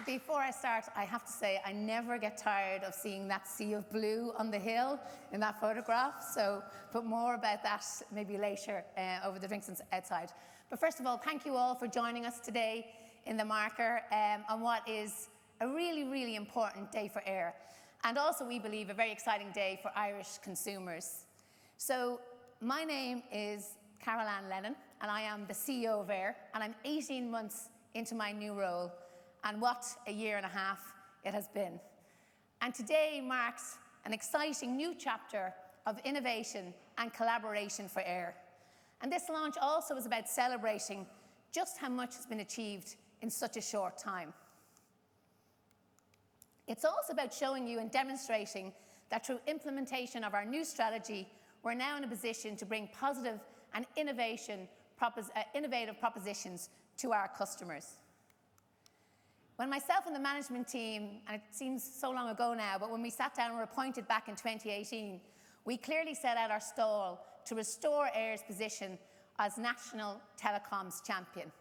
Before I start, I have to say I never get tired of seeing that sea of blue on the hill in that photograph, but more about that maybe later over the drinks outside. But first of all, thank you all for joining us today in the marker on what is a really, really important day for Ayr, and also, we believe, a very exciting day for Irish consumers. So my name is Carol-Ann Lennon, and I am the CEO of Ayr, and I'm 18 months into my new role. And what a year and a half it has been. And today marks an exciting new chapter of innovation and collaboration for Ayr. And this launch also is about celebrating just how much has been achieved in such a short time. It's also about showing you and demonstrating that through implementation of our new strategy, we're now in a position to bring positive and innovative propositions to our customers. When myself and the management team, and it seems so long ago now, but when we sat down and were appointed back in 2018, we clearly set out our stall to restore Ayr's position as national telecoms champion.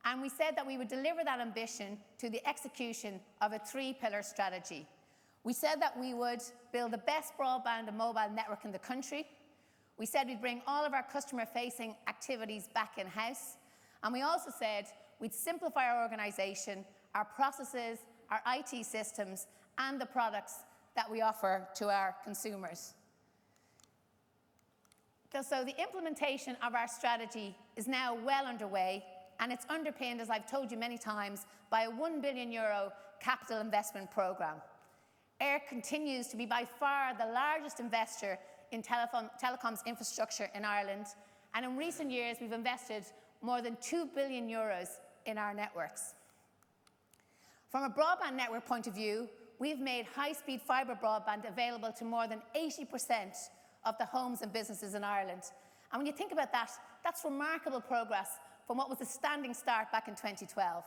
And we said that we would deliver that ambition through the execution of a three-pillar strategy. We said that we would build the best broadband and mobile network in the country. We said we'd bring all of our customer-facing activities back in-house. And we also said we'd simplify our organisation, our processes, our IT systems, and the products that we offer to our consumers. So the implementation of our strategy is now well underway, and it's underpinned, as I've told you many times, by a €1 billion capital investment programme. Ayr continues to be by far the largest investor in telecoms infrastructure in Ireland, and in recent years we've invested more than €2 billion in our networks. From a broadband network point of view, we've made high-speed fibre broadband available to more than 80% of the homes and businesses in Ireland. And when you think about that, that's remarkable progress from what was a standing start back in 2012.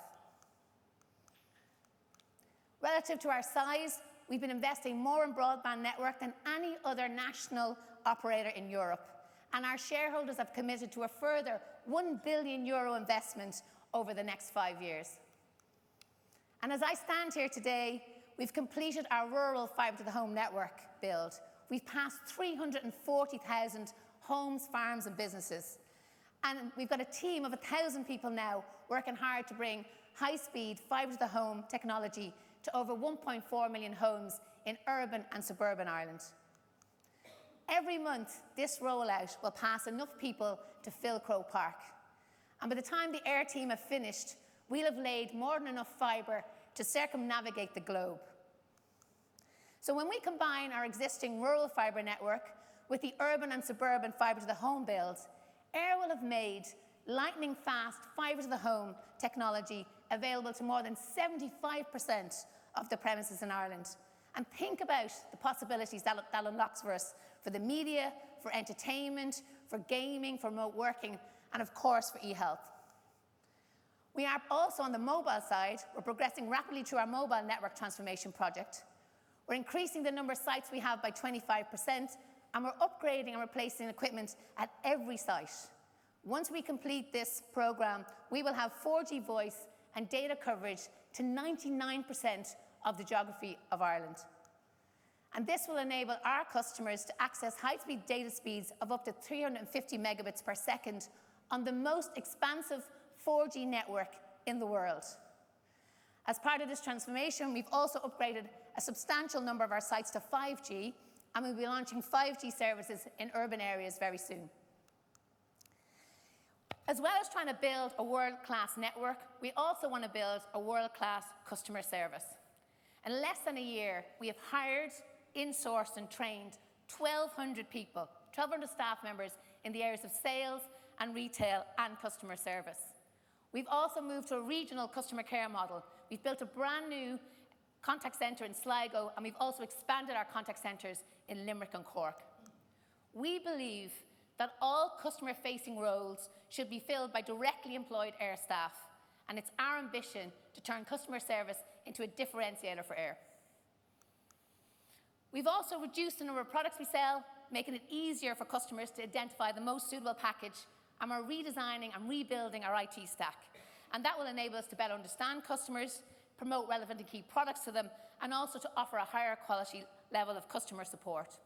Relative to our size, we've been investing more in broadband network than any other national operator in Europe. And our shareholders have committed to a further €1 billion investment over the next 5 years. And as I stand here today, we've completed our rural fibre-to-the-home network build. We've passed 340,000 homes, farms and businesses. And we've got a team of 1,000 people now working hard to bring high-speed fibre-to-the-home technology to over 1.4 million homes in urban and suburban Ireland. Every month, this rollout will pass enough people to fill Croke Park. And by the time the Ayr team have finished, we'll have laid more than enough fibre to circumnavigate the globe. So when we combine our existing rural fibre network with the urban and suburban fibre-to-the-home builds, Ayr will have made lightning-fast fibre-to-the-home technology available to more than 75% of the premises in Ireland. And think about the possibilities that unlocks for us, for the media, for entertainment, for gaming, for remote working, and of course for e-health. We are also on the mobile side, we're progressing rapidly through our mobile network transformation project. We're increasing the number of sites we have by 25%, and we're upgrading and replacing equipment at every site. Once we complete this programme, we will have 4G voice and data coverage to 99% of the geography of Ireland. And this will enable our customers to access high-speed data speeds of up to 350 megabits per second on the most expansive 4G network in the world. As part of this transformation, we've also upgraded a substantial number of our sites to 5G, and we'll be launching 5G services in urban areas very soon. As well as trying to build a world-class network, we also want to build a world-class customer service. In less than a year, we have hired, insourced and trained 1,200 people, 1,200 staff members in the areas of sales and retail and customer service. We've also moved to a regional customer care model. We've built a brand new contact centre in Sligo, and we've also expanded our contact centres in Limerick and Cork. We believe that all customer-facing roles should be filled by directly employed Ayr staff, and it's our ambition to turn customer service into a differentiator for Ayr. We've also reduced the number of products we sell, making it easier for customers to identify the most suitable package, and we're redesigning and rebuilding our IT stack. And that will enable us to better understand customers, promote relevant and key products to them, and also to offer a higher quality level of customer support.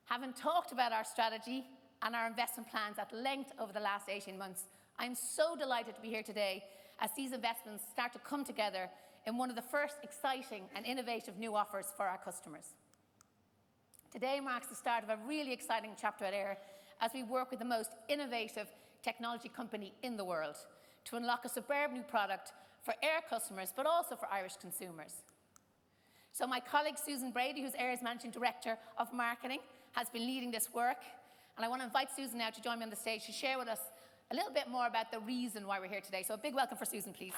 Having talked about our strategy and our investment plans at length over the last 18 months, I'm so delighted to be here today as these investments start to come together in one of the first exciting and innovative new offers for our customers. Today marks the start of a really exciting chapter at Air as we work with the most innovative technology company in the world to unlock a superb new product for Air customers, but also for Irish consumers. So my colleague Susan Brady, who's Air's Managing Director of Marketing, has been leading this work, and I want to invite Susan now to join me on the stage to share with us a little bit more about the reason why we're here today. So a big welcome for Susan, please.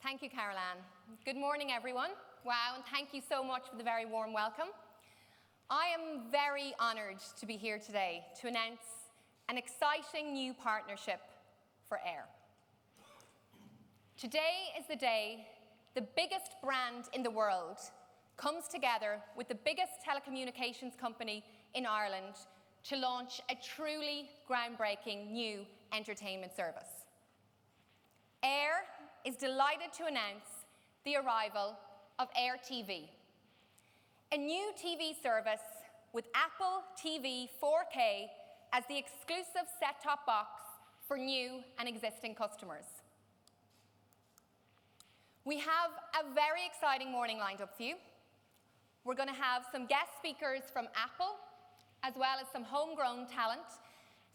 Thank you, Caroline. Good morning, everyone. Wow, and thank you so much for the very warm welcome. I am very honoured to be here today to announce an exciting new partnership for Air. Today is the day the biggest brand in the world comes together with the biggest telecommunications company in Ireland to launch a truly groundbreaking new entertainment service. Air is delighted to announce the arrival of Air TV, a new TV service with Apple TV 4K as the exclusive set-top box for new and existing customers. We have a very exciting morning lined up for you. We're going to have some guest speakers from Apple, as well as some homegrown talent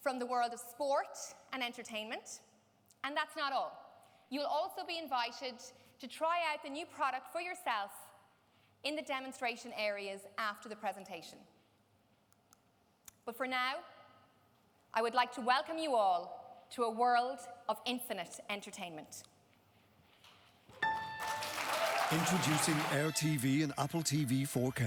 from the world of sport and entertainment. And that's not all. You'll also be invited to try out the new product for yourself in the demonstration areas after the presentation. But for now, I would like to welcome you all to a world of infinite entertainment. Introducing Air TV and Apple TV 4K.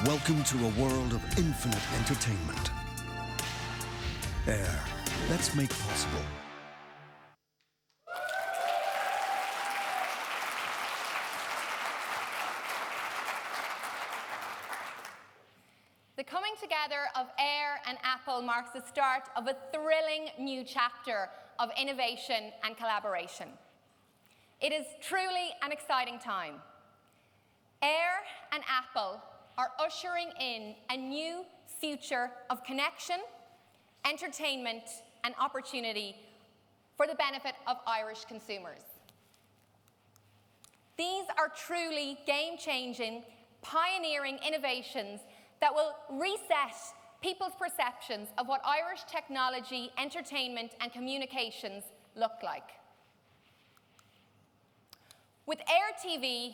Welcome to a world of infinite entertainment. Air, let's make possible. The coming together of Air and Apple marks the start of a thrilling new chapter of innovation and collaboration. It is truly an exciting time. Air and Apple are ushering in a new future of connection, entertainment, and opportunity for the benefit of Irish consumers. These are truly game-changing, pioneering innovations that will reset people's perceptions of what Irish technology, entertainment, and communications look like. With Air TV,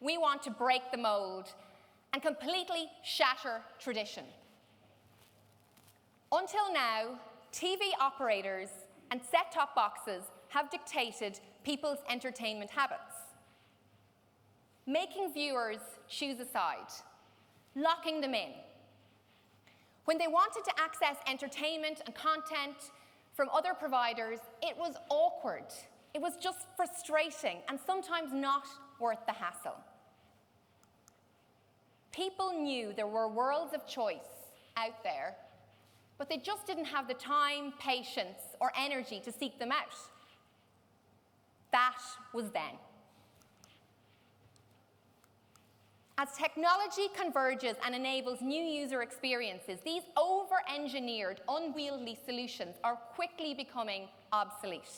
we want to break the mold and completely shatter tradition. Until now, TV operators and set-top boxes have dictated people's entertainment habits, making viewers choose a side, locking them in. When they wanted to access entertainment and content from other providers, it was awkward. It was just frustrating and sometimes not worth the hassle. People knew there were worlds of choice out there, but they just didn't have the time, patience, or energy to seek them out. That was then. As technology converges and enables new user experiences, these over-engineered, unwieldy solutions are quickly becoming obsolete.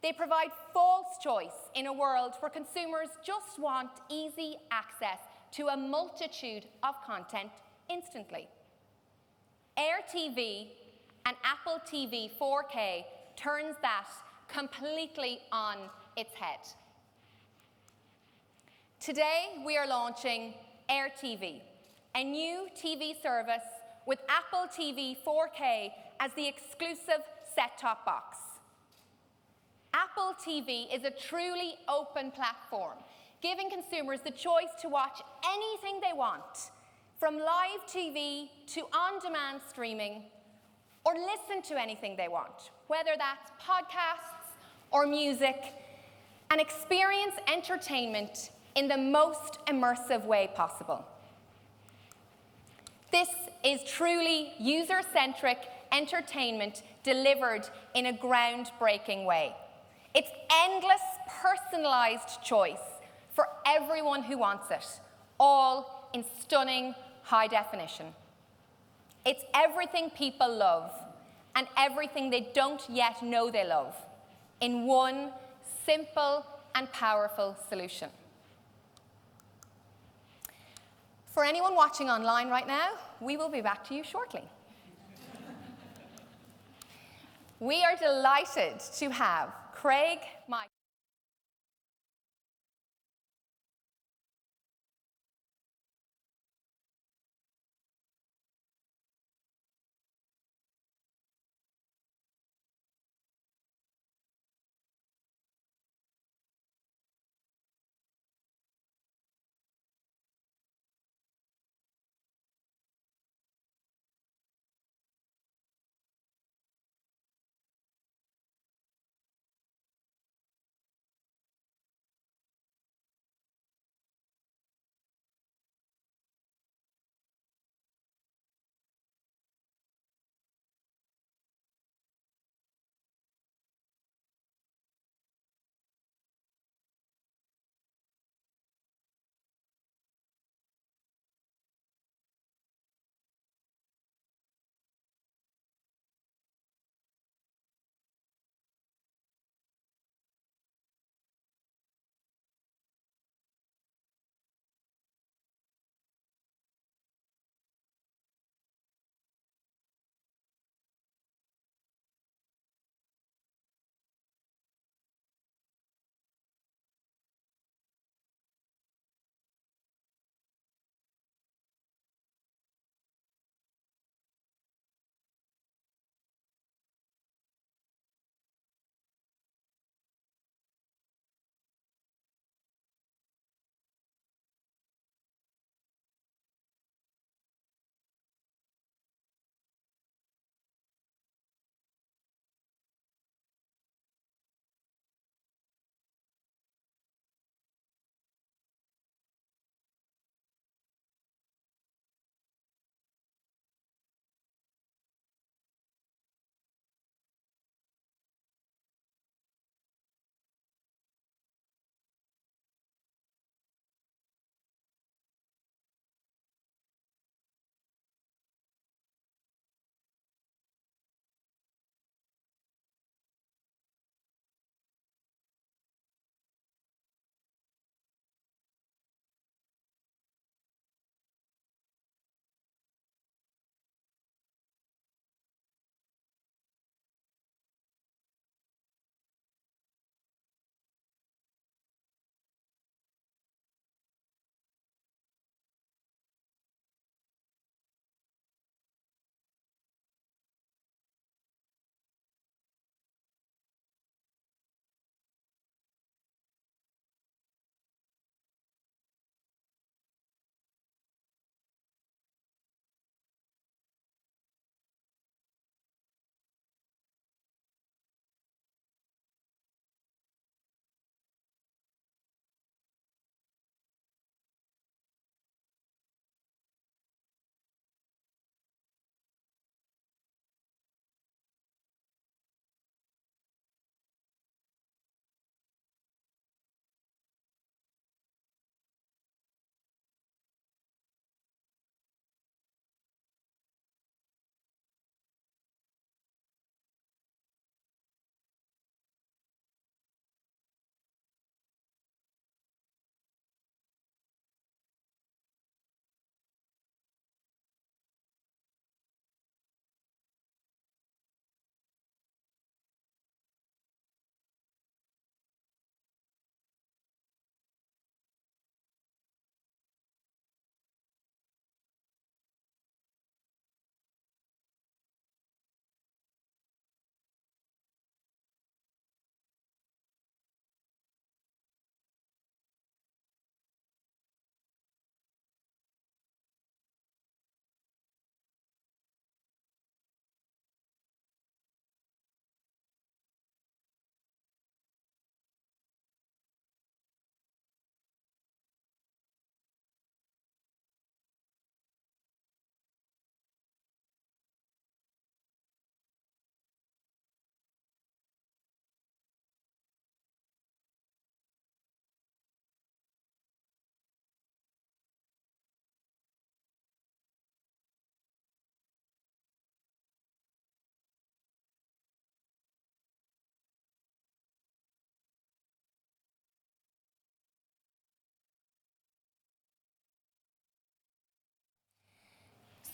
They provide false choice in a world where consumers just want easy access to a multitude of content instantly. Air TV and Apple TV 4K turns that completely on its head. Today, we are launching Air TV, a new TV service with Apple TV 4K as the exclusive set-top box. Apple Apple TV is a truly open platform, giving consumers the choice to watch anything they want, from live TV to on-demand streaming, or listen to anything they want, whether that's podcasts or music, and experience entertainment in the most immersive way possible. This is truly user-centric entertainment delivered in a groundbreaking way. It's endless, personalized choice for everyone who wants it, all in stunning high definition. It's everything people love and everything they don't yet know they love in one simple and powerful solution. For anyone watching online right now, we will be back to you shortly. We are delighted to have Craig, Mike,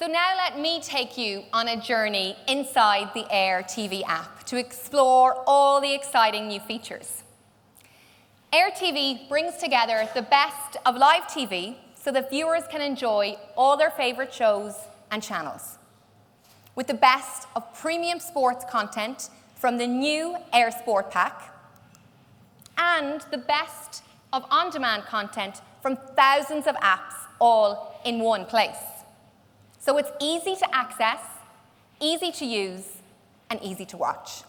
So now let me take you on a journey inside the Air TV app to explore all the exciting new features. Air TV brings together the best of live TV so that viewers can enjoy all their favourite shows and channels, with the best of premium sports content from the new Air Sport Pack and the best of on-demand content from thousands of apps all in one place. So it's easy to access, easy to use, and easy to watch.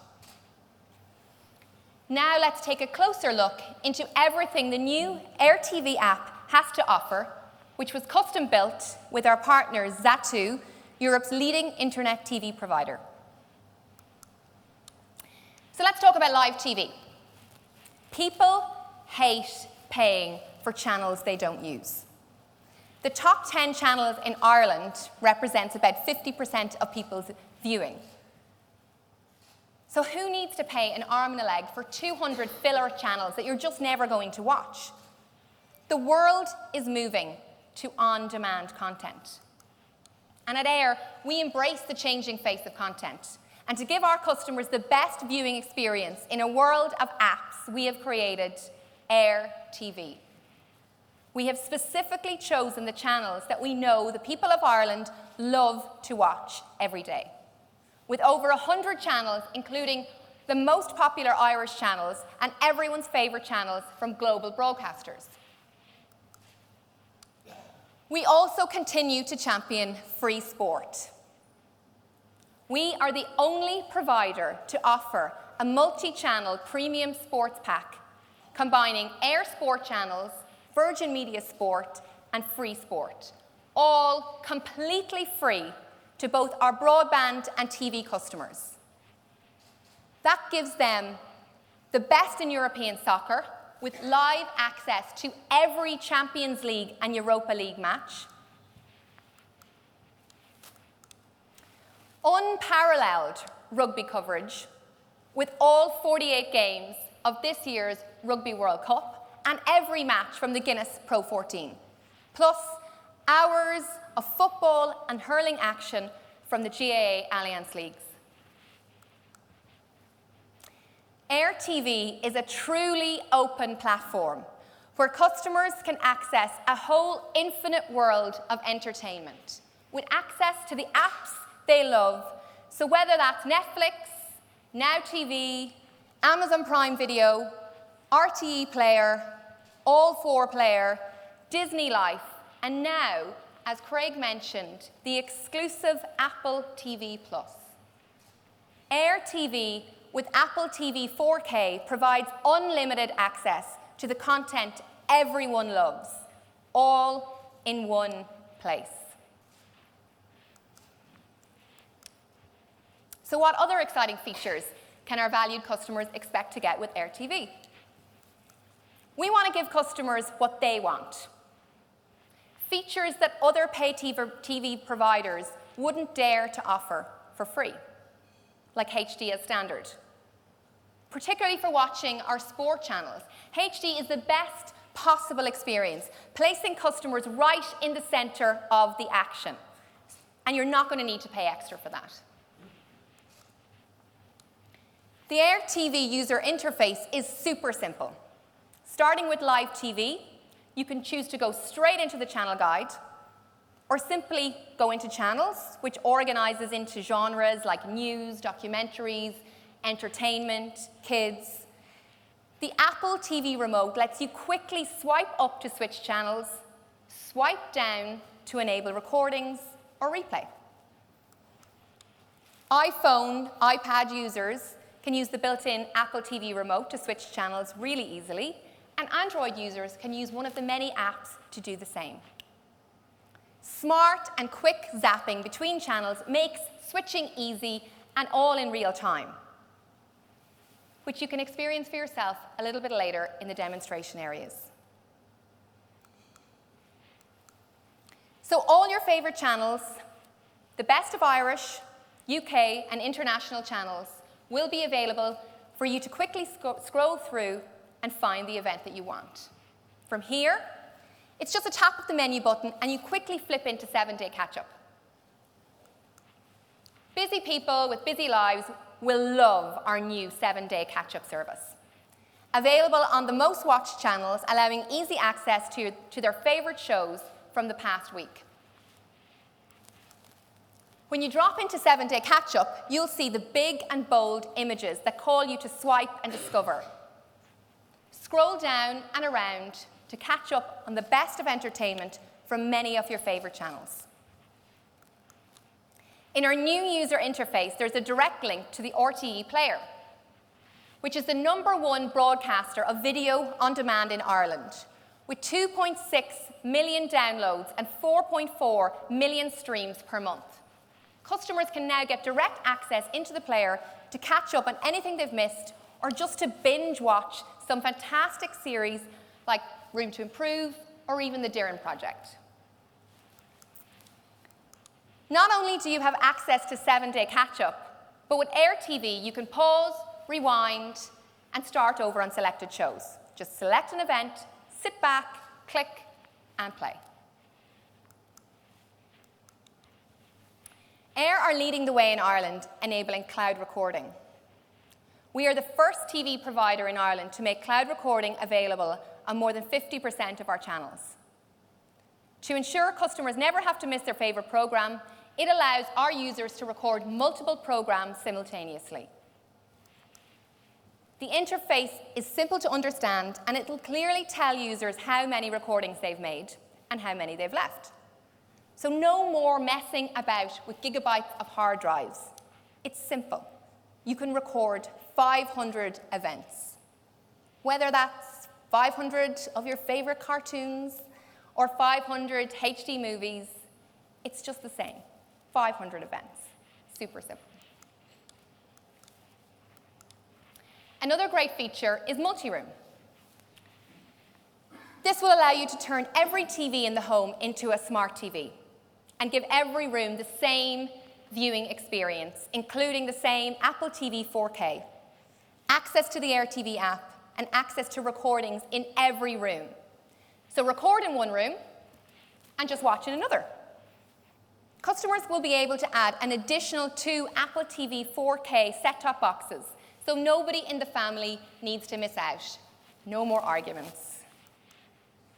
Now let's take a closer look into everything the new Air TV app has to offer, which was custom built with our partner Zatu, Europe's leading internet TV provider. So let's talk about live TV. People hate paying for channels they don't use. The top 10 channels in Ireland represents about 50% of people's viewing. So who needs to pay an arm and a leg for 200 filler channels that you're just never going to watch? The world is moving to on-demand content. And at Air, we embrace the changing face of content. And to give our customers the best viewing experience in a world of apps, we have created Air TV. We have specifically chosen the channels that we know the people of Ireland love to watch every day. With over 100 channels, including the most popular Irish channels and everyone's favourite channels from global broadcasters. We also continue to champion free sport. We are the only provider to offer a multi-channel premium sports pack combining Air Sport channels, Virgin Media Sport, and Free Sport, all completely free to both our broadband and TV customers. That gives them the best in European soccer, with live access to every Champions League and Europa League match, unparalleled rugby coverage, with all 48 games of this year's Rugby World Cup, and every match from the Guinness Pro 14, plus hours of football and hurling action from the GAA Alliance Leagues. Air TV is a truly open platform where customers can access a whole infinite world of entertainment with access to the apps they love. So whether that's Netflix, Now TV, Amazon Prime Video, RTE Player, All4 Player, Disney Life, and now, as Craig mentioned, the exclusive Apple TV+. Air TV with Apple TV 4K provides unlimited access to the content everyone loves, all in one place. So what other exciting features can our valued customers expect to get with Air TV? We want to give customers what they want. Features that other pay TV providers wouldn't dare to offer for free, like HD as standard. Particularly for watching our sport channels, HD is the best possible experience, placing customers right in the center of the action. And you're not going to need to pay extra for that. The Air TV user interface is super simple. Starting with live TV, you can choose to go straight into the channel guide, or simply go into channels, which organizes into genres like news, documentaries, entertainment, kids. The Apple TV remote lets you quickly swipe up to switch channels, swipe down to enable recordings or replay. iPhone, iPad users can use the built-in Apple TV remote to switch channels really easily, and Android users can use one of the many apps to do the same. Smart and quick zapping between channels makes switching easy and all in real time, which you can experience for yourself a little bit later in the demonstration areas. So all your favorite channels, the best of Irish, UK, and international channels will be available for you to quickly scroll through and find the event that you want. From here, it's just a tap of the menu button and you quickly flip into 7-Day Catch-Up. Busy people with busy lives will love our new 7-day catch-up service. Available on the most watched channels, allowing easy access to their favourite shows from the past week. When you drop into 7-day catch-up, you'll see the big and bold images that call you to swipe and discover. Scroll down and around to catch up on the best of entertainment from many of your favourite channels. In our new user interface, there's a direct link to the RTE player, which is the #1 broadcaster of video on demand in Ireland, with 2.6 million downloads and 4.4 million streams per month. Customers can now get direct access into the player to catch up on anything they've missed or just to binge watch some fantastic series like Room to Improve or even The Dirren Project. Not only do you have access to 7-day catch-up, but with Air TV you can pause, rewind, and start over on selected shows. Just select an event, sit back, click, and play. Air are leading the way in Ireland, enabling cloud recording. We are the first TV provider in Ireland to make cloud recording available on more than 50% of our channels. To ensure customers never have to miss their favourite programme, it allows our users to record multiple programmes simultaneously. The interface is simple to understand, and it will clearly tell users how many recordings they've made and how many they've left. So no more messing about with gigabytes of hard drives. It's simple. You can record 500 events. Whether that's 500 of your favourite cartoons or 500 HD movies, it's just the same. 500 events. Super simple. Another great feature is multi-room. This will allow you to turn every TV in the home into a smart TV and give every room the same viewing experience, including the same Apple TV 4K, access to the Air TV app, and access to recordings in every room. So record in one room and just watch in another. Customers will be able to add an additional 2 Apple TV 4K set-top boxes, so nobody in the family needs to miss out. No more arguments.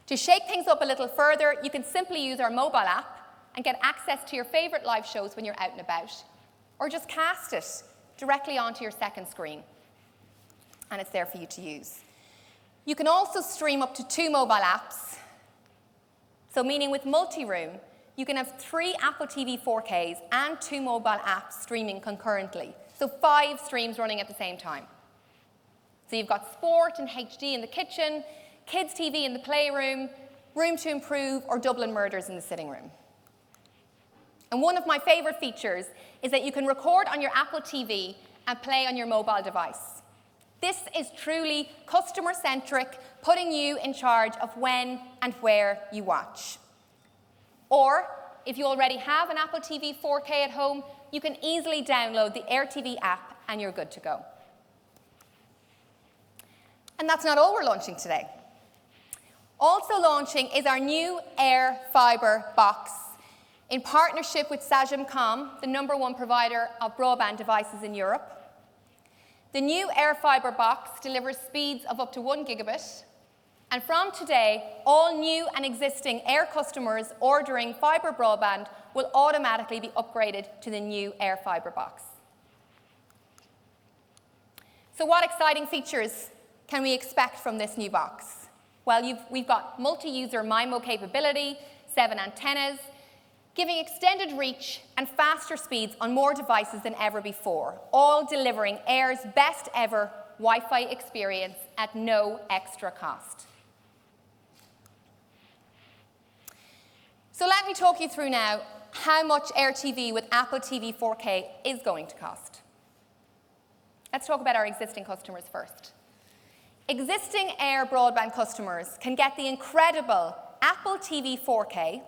To shake things up a little further, you can simply use our mobile app and get access to your favourite live shows when you're out and about, or just cast it directly onto your second screen, and it's there for you to use. You can also stream up to 2 mobile apps, so meaning with multi-room, you can have 3 Apple TV 4Ks and 2 mobile apps streaming concurrently, so 5 streams running at the same time. So you've got sport and HD in the kitchen, kids TV in the playroom, Room to Improve, or Dublin Murders in the sitting room. And one of my favourite features is that you can record on your Apple TV and play on your mobile device. This is truly customer-centric, putting you in charge of when and where you watch. Or, if you already have an Apple TV 4K at home, you can easily download the Air TV app and you're good to go. And that's not all we're launching today. Also launching is our new Air Fibre box in partnership with Sagemcom, the #1 provider of broadband devices in Europe. The new Air Fibre box delivers speeds of up to 1 gigabit, and from today, all new and existing Air customers ordering fibre broadband will automatically be upgraded to the new Air Fibre box. So what exciting features can we expect from this new box? Well, we've got multi-user MIMO capability, 7 antennas, giving extended reach and faster speeds on more devices than ever before, all delivering Air's best ever Wi-Fi experience at no extra cost. So let me talk you through now how much Air TV with Apple TV 4K is going to cost. Let's talk about our existing customers first. Existing Air broadband customers can get the incredible Apple TV 4K,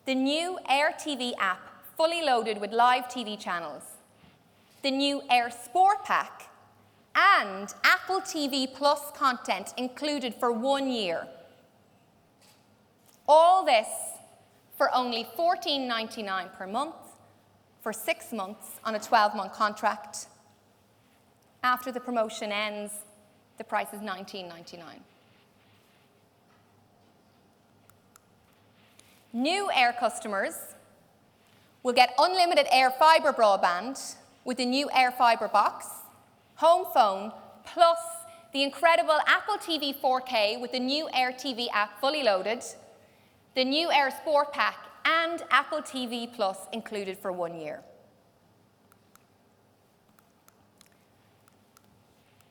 the new Air TV app fully loaded with live TV channels, the new Air Sport Pack, and Apple TV Plus content included for 1 year. All this for only $14.99 per month, for 6 months on a 12-month contract. After the promotion ends, the price is $19.99. New Air customers will get unlimited Air Fibre broadband with the new Air Fibre box, home phone, plus the incredible Apple TV 4K with the new Air TV app fully loaded, the new Air Sport Pack, and Apple TV Plus included for 1 year.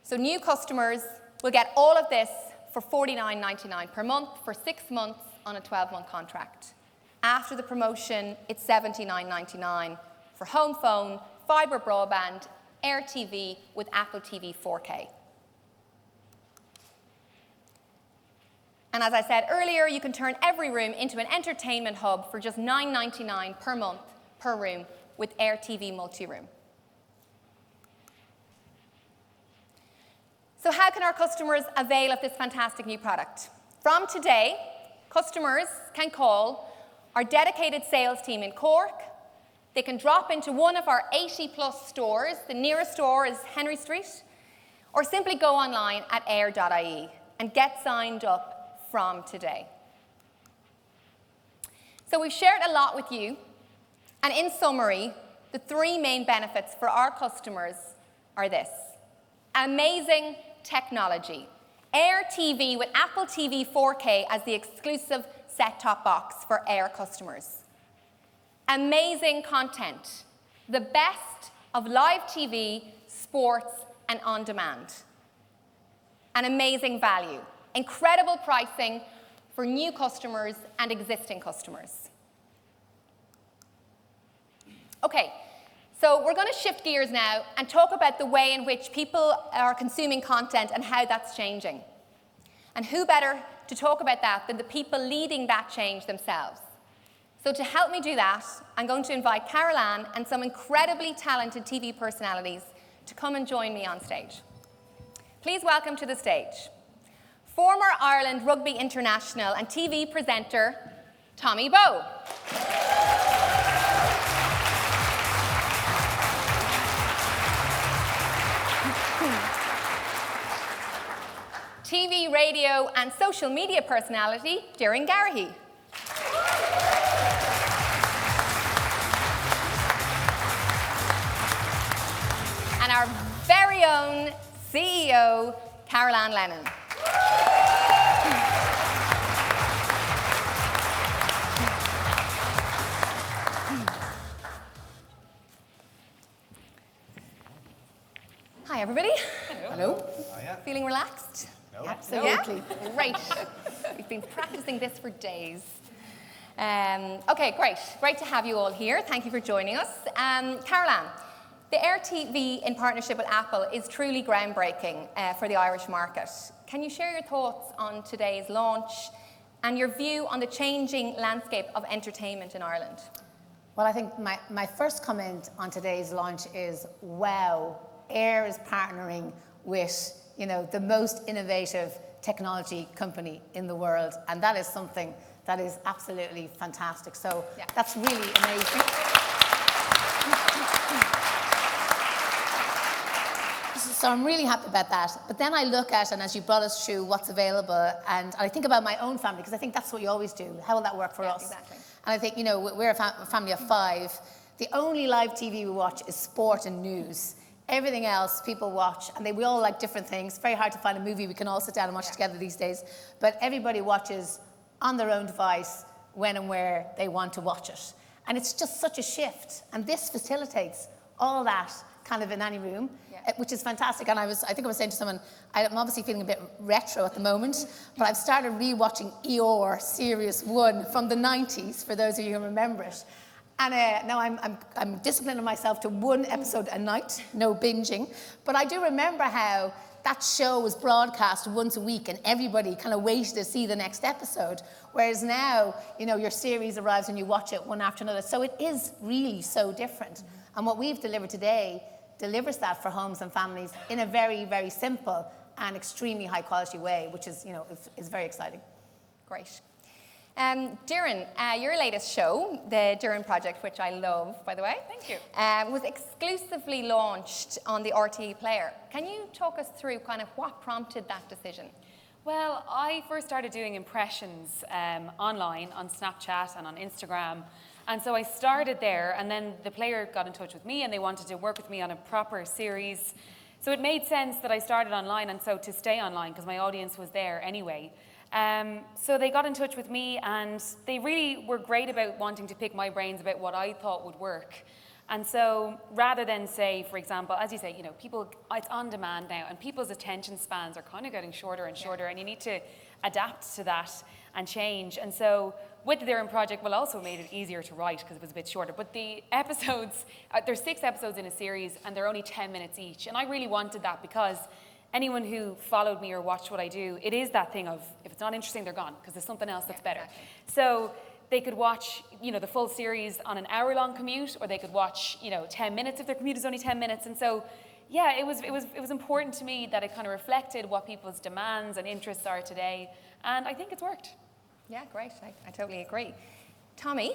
So new customers will get all of this for $49.99 per month for 6 months on a 12-month contract. After the promotion, it's $79.99 for home phone, fibre broadband, Air TV with Apple TV 4K. And as I said earlier, you can turn every room into an entertainment hub for just $9.99 per month per room with Air TV multi-room. So how can our customers avail of this fantastic new product? From today, customers can call our dedicated sales team in Cork. They can drop into one of our 80+ stores. The nearest store is Henry Street. Or simply go online at air.ie and get signed up from today. So we've shared a lot with you. And in summary, the 3 main benefits for our customers are this. Amazing technology. Air TV with Apple TV 4K as the exclusive set-top box for Air customers. Amazing content. The best of live TV, sports, and on-demand. An amazing value. Incredible pricing for new customers and existing customers. Okay. So we're going to shift gears now and talk about the way in which people are consuming content and how that's changing. And who better to talk about that than the people leading that change themselves? So to help me do that, I'm going to invite Carol Ann and some incredibly talented TV personalities to come and join me on stage. Please welcome to the stage former Ireland Rugby International and TV presenter, Tommy Bowe. TV, radio, and social media personality, Darren Garrahy. And our very own CEO, Carol Ann Lennon. Hi, everybody. Hello. Feeling relaxed? No. Absolutely. Yeah? Great. We've been practicing this for days. Okay, great. Great to have you all here. Thank you for joining us. Carol Ann, the Air TV in partnership with Apple is truly groundbreaking for the Irish market. Can you share your thoughts on today's launch and your view on the changing landscape of entertainment in Ireland? Well, I think my first comment on today's launch is, wow, Air is partnering with, the most innovative technology company in the world. And that is something that is absolutely fantastic. So yeah, that's really amazing. So I'm really happy about that. But then I look at, and as you brought us through what's available, and I think about my own family, because I think that's what you always do. How will that work for us? Exactly. And I think, we're a family of 5. The only live TV we watch is sport and news. Everything else people watch, and we all like different things. It's very hard to find a movie we can all sit down and watch together these days. But everybody watches on their own device when and where they want to watch it. And it's just such a shift. And this facilitates all that kind of in any room, which is fantastic. And I think I was saying to someone, I'm obviously feeling a bit retro at the moment, but I've started rewatching Eeyore Series 1 from the 90s, for those of you who remember it. And now I'm disciplining myself to 1 episode a night, no binging. But I do remember how that show was broadcast once a week and everybody kind of waited to see the next episode. Whereas now, your series arrives and you watch it one after another. So it is really so different. And what we've delivered today delivers that for homes and families in a very, very simple and extremely high quality way, which is, is very exciting. Great. Doireann, your latest show, the Doireann Project, which I love, by the way. Thank you. Was exclusively launched on the RTE player. Can you talk us through kind of what prompted that decision? Well, I first started doing impressions online on Snapchat and on Instagram. And so I started there, and then the player got in touch with me and they wanted to work with me on a proper series. So it made sense that I started online, and so to stay online because my audience was there anyway. So they got in touch with me, and they really were great about wanting to pick my brains about what I thought would work. And so rather than say, for example, as you say, you know, people, it's on demand now, and people's attention spans are kind of getting shorter and shorter, and you need to adapt to that and change. And so with the Doireann Project, well, also made it easier to write because it was a bit shorter. But the episodes, there's 6 episodes in a series, and they're only 10 minutes each. And I really wanted that because anyone who followed me or watched what I do, it is that thing of, if it's not interesting, they're gone, because there's something else that's better. Exactly. So they could watch, you know, the full series on an hour-long commute, or they could watch, you know, 10 minutes if their commute is only 10 minutes. And so, yeah, it was important to me that it kind of reflected what people's demands and interests are today, and I think it's worked. Yeah, great. I totally agree. Tommy,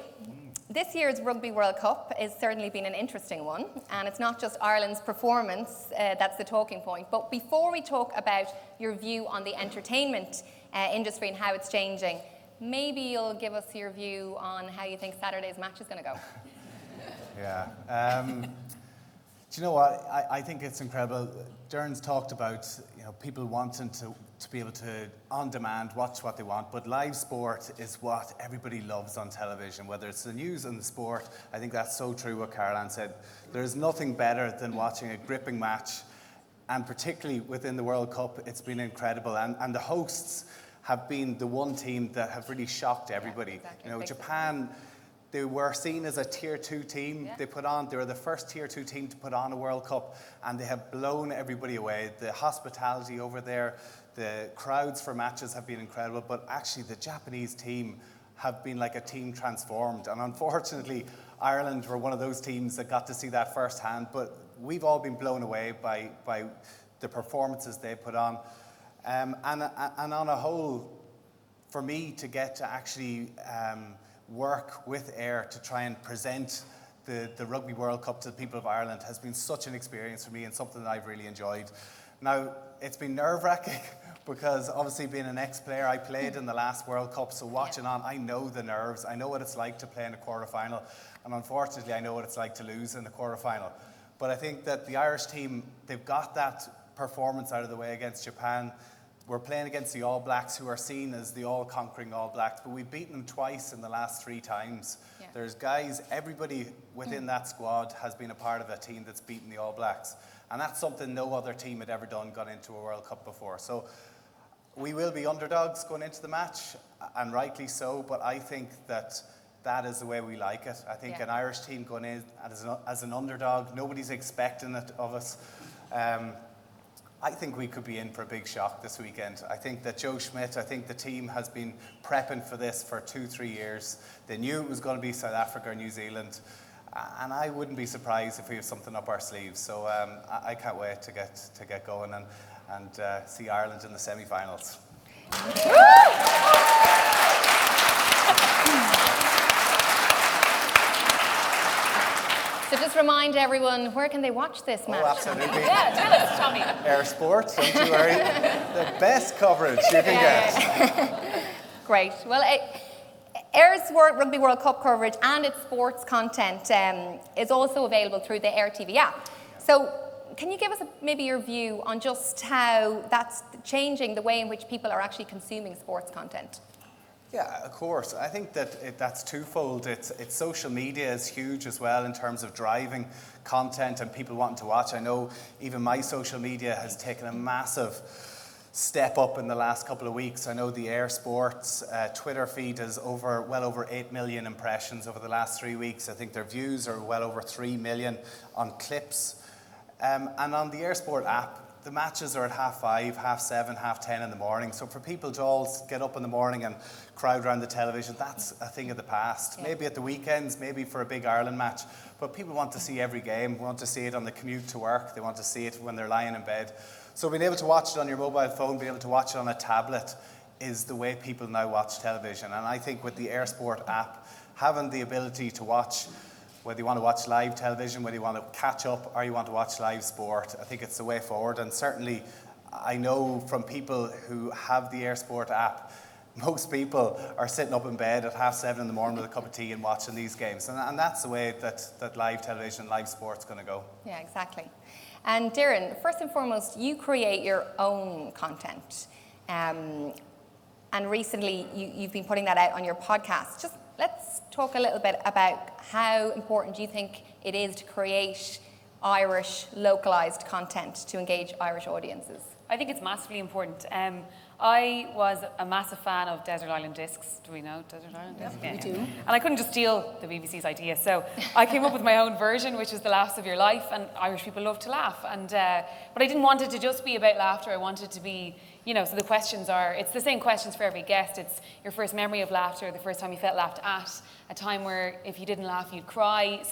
this year's Rugby World Cup has certainly been an interesting one, and it's not just Ireland's performance that's the talking point. But before we talk about your view on the entertainment industry and how it's changing, maybe you'll give us your view on how you think Saturday's match is going to go. Yeah. Do you know what? I think it's incredible. Doireann's talked about, you know, people wanting to be able to, on demand, watch what they want, but live sport is what everybody loves on television, whether it's the news and the sport. I think that's so true what Caroline said. There's nothing better than watching a gripping match, and particularly within the World Cup, it's been incredible. And the hosts have been the one team that have really shocked everybody. Yeah, exactly. You know, Japan, they were seen as a Tier 2 team. Yeah. They were the first Tier 2 team to put on a World Cup, and they have blown everybody away. The hospitality over there, the crowds for matches have been incredible, but actually the Japanese team have been like a team transformed. And unfortunately, Ireland were one of those teams that got to see that firsthand, but we've all been blown away by the performances they put on. And on a whole, for me to get to actually work with AIR to try and present the Rugby World Cup to the people of Ireland has been such an experience for me, and something that I've really enjoyed. Now, it's been nerve-wracking because obviously being an ex-player, I played in the last World Cup, so watching on, I know the nerves. I know what it's like to play in a quarter-final, and unfortunately, I know what it's like to lose in the quarter-final. But I think that the Irish team, they've got that performance out of the way against Japan. We're playing against the All Blacks, who are seen as the all-conquering All Blacks, but we've beaten them twice in the last 3 times. Yeah. There's guys, everybody within that squad has been a part of a team that's beaten the All Blacks. And that's something no other team had ever done, gone into a World Cup before. So we will be underdogs going into the match, and rightly so, but I think that is the way we like it. I think an Irish team going in as an underdog, nobody's expecting it of us. I think we could be in for a big shock this weekend. I think that Joe Schmidt, I think the team has been prepping for this for 2-3 years. They knew it was going to be South Africa or New Zealand. And I wouldn't be surprised if we have something up our sleeves. So I can't wait to get going and see Ireland in the semi-finals. So just remind everyone, where can they watch this match? Oh, absolutely. Yeah, tell us, Tommy. Air Sports, don't you worry. The best coverage you can get. Great. Well, AIR's Rugby World Cup coverage and its sports content is also available through the AIR TV app. So can you give us maybe your view on just how that's changing the way in which people are actually consuming sports content? Yeah, of course. I think that that's twofold. It's social media is huge as well in terms of driving content and people wanting to watch. I know even my social media has taken a massive step up in the last couple of weeks. I know the Air Sports Twitter feed is well over 8 million impressions over the last 3 weeks. I think their views are well over 3 million on clips. And on the Air Sport app, the matches are at 5:30, 7:30, 10:30 in the morning. So for people to all get up in the morning and crowd around the television, that's a thing of the past. Yeah. Maybe at the weekends, maybe for a big Ireland match. But people want to see every game, want to see it on the commute to work. They want to see it when they're lying in bed. So being able to watch it on your mobile phone, being able to watch it on a tablet, is the way people now watch television. And I think with the AirSport app, having the ability to watch, whether you want to watch live television, whether you want to catch up or you want to watch live sport, I think it's the way forward. And certainly I know from people who have the AirSport app, most people are sitting up in bed at 7:30 in the morning with a cup of tea and watching these games. And that's the way that live television, live sport's going to go. Yeah, exactly. And Darren, first and foremost, you create your own content. And recently you've been putting that out on your podcast. Just let's talk a little bit about how important do you think it is to create Irish localised content to engage Irish audiences? I think it's massively important. I was a massive fan of Desert Island Discs. Do we know Desert Island Discs? Yeah, we do. And I couldn't just steal the BBC's idea, so I came up with my own version, which is The Laughs of Your Life, and Irish people love to laugh. And but I didn't want it to just be about laughter. I wanted it to be, so the questions it's the same questions for every guest. It's your first memory of laughter, the first time you felt laughed at, a time where if you didn't laugh, you'd cry.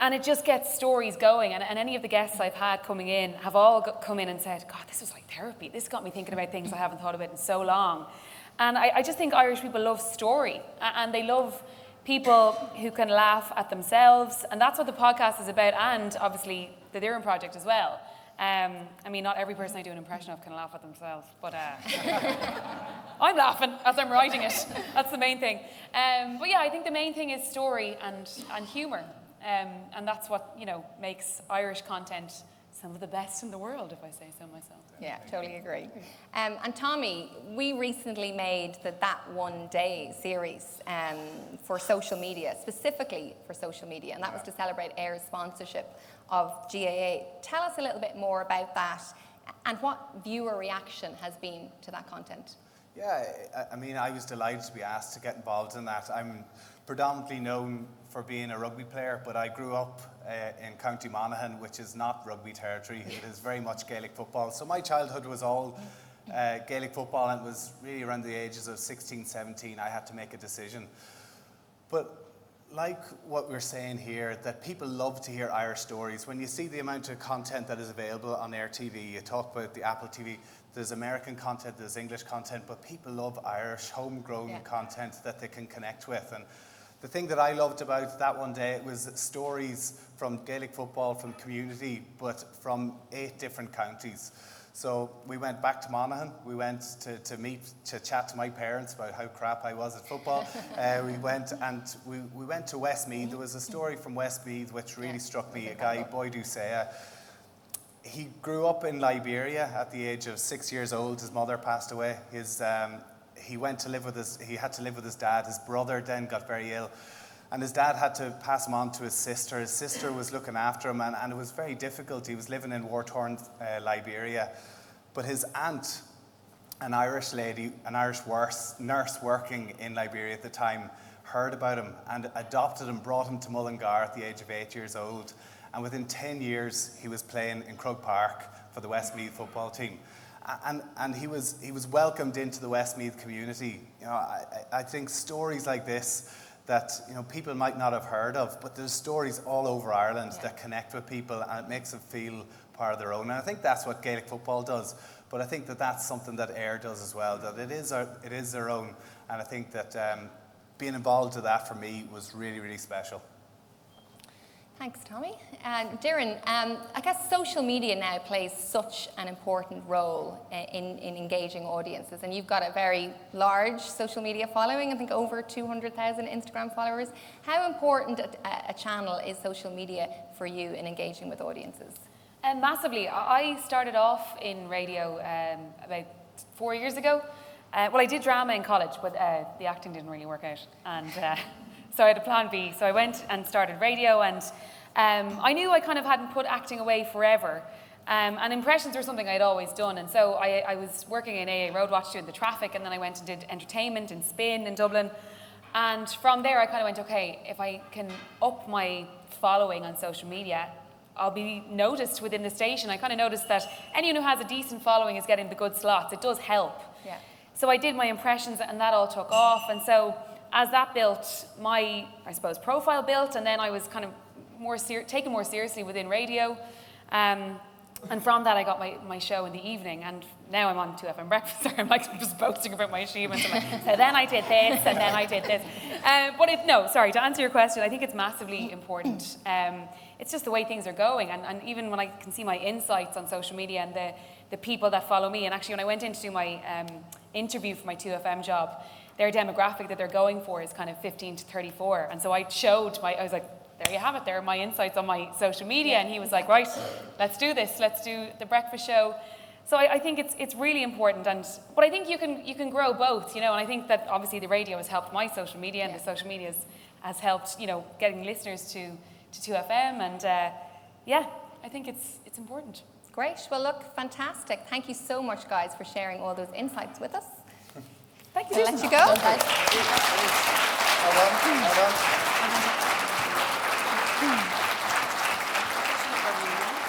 And it just gets stories going. And any of the guests I've had coming in have all come in and said, God, this was like therapy. This got me thinking about things I haven't thought about in so long. And I just think Irish people love story. And they love people who can laugh at themselves. And that's what the podcast is about. And obviously the Darren Project as well. Not every person I do an impression of can laugh at themselves. But I'm laughing as I'm writing it. That's the main thing. But yeah, I think the main thing is story and humour. And that's what, makes Irish content some of the best in the world, if I say so myself. Yeah, totally agree. And Tommy, we recently made the That One Day series for social media, specifically for social media, and that was to celebrate Air's sponsorship of GAA. Tell us a little bit more about that and what viewer reaction has been to that content. Yeah, I was delighted to be asked to get involved in that. I'm predominantly known for being a rugby player, but I grew up in County Monaghan, which is not rugby territory. It is very much Gaelic football. So my childhood was all Gaelic football, and it was really around the ages of 16, 17, I had to make a decision. But like what we're saying here, that people love to hear Irish stories. When you see the amount of content that is available on Air TV, you talk about the Apple TV, there's American content, there's English content, but people love Irish, homegrown content that they can connect with. And the thing that I loved about That One Day, it was stories from Gaelic football, from community, but from 8 different counties. So we went back to Monaghan. We went to chat to my parents about how crap I was at football. We went to Westmeath. There was a story from Westmeath which really struck me. A guy, Boyd Usea, he grew up in Liberia at the age of 6 years old. His mother passed away. He had to live with his dad. His brother then got very ill, and his dad had to pass him on to his sister. His sister was looking after him, and it was very difficult. He was living in war-torn Liberia, but his aunt, an Irish lady, an Irish nurse working in Liberia at the time, heard about him and adopted him, brought him to Mullingar at the age of 8 years old. And within 10 years, he was playing in Croke Park for the Westmeath football team. And he was welcomed into the Westmeath community. I think stories like this that people might not have heard of, but there's stories all over Ireland that connect with people, and it makes them feel part of their own. And I think that's what Gaelic football does. But I think that that's something that Ayr does as well, that it is their own. And I think that being involved with that for me was really, really special. Thanks, Tommy. Darren, I guess social media now plays such an important role in engaging audiences, and you've got a very large social media following, I think over 200,000 Instagram followers. How important a channel is social media for you in engaging with audiences? Massively. I started off in radio about 4 years ago. I did drama in college, but the acting didn't really work out, and so I had a plan B. So I went and started radio, and I knew I kind of hadn't put acting away forever. And impressions were something I'd always done. And so I was working in AA Roadwatch doing the traffic, and then I went and did entertainment in Spin in Dublin. And from there I kind of went, okay, if I can up my following on social media, I'll be noticed within the station. I kind of noticed that anyone who has a decent following is getting the good slots. It does help. Yeah. So I did my impressions, and that all took off. And so as that built, my, I suppose, profile built, and then I was kind of taken more seriously within radio. And from that, I got my show in the evening, and now I'm on 2FM Breakfast. I'm like just boasting about my achievements. I'm like, so then I did this, and then I did this. To answer your question, I think it's massively important. It's just the way things are going, and even when I can see my insights on social media and the people that follow me, and actually when I went in to do my interview for my 2FM job, their demographic that they're going for is kind of 15 to 34, and so I was like, there you have it, there are my insights on my social media, and he was like, right, let's do this, let's do the breakfast show. So I think it's really important, but I think you can grow both, and I think that obviously the radio has helped my social media, and the social media has helped, getting listeners to 2FM, and I think it's important. Great. Well, look, fantastic. Thank you so much, guys, for sharing all those insights with us. Thank you. I'll let you go. Well done.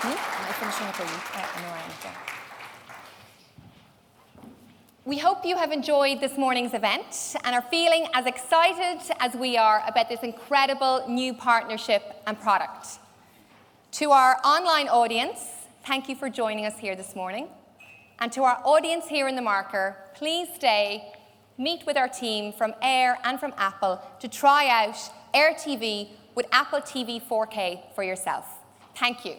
Am I finishing it for you? No, I am. We hope you have enjoyed this morning's event and are feeling as excited as we are about this incredible new partnership and product. To our online audience, thank you for joining us here this morning. And to our audience here in the marker, please stay, meet with our team from Air and from Apple to try out Air TV with Apple TV 4K for yourself. Thank you.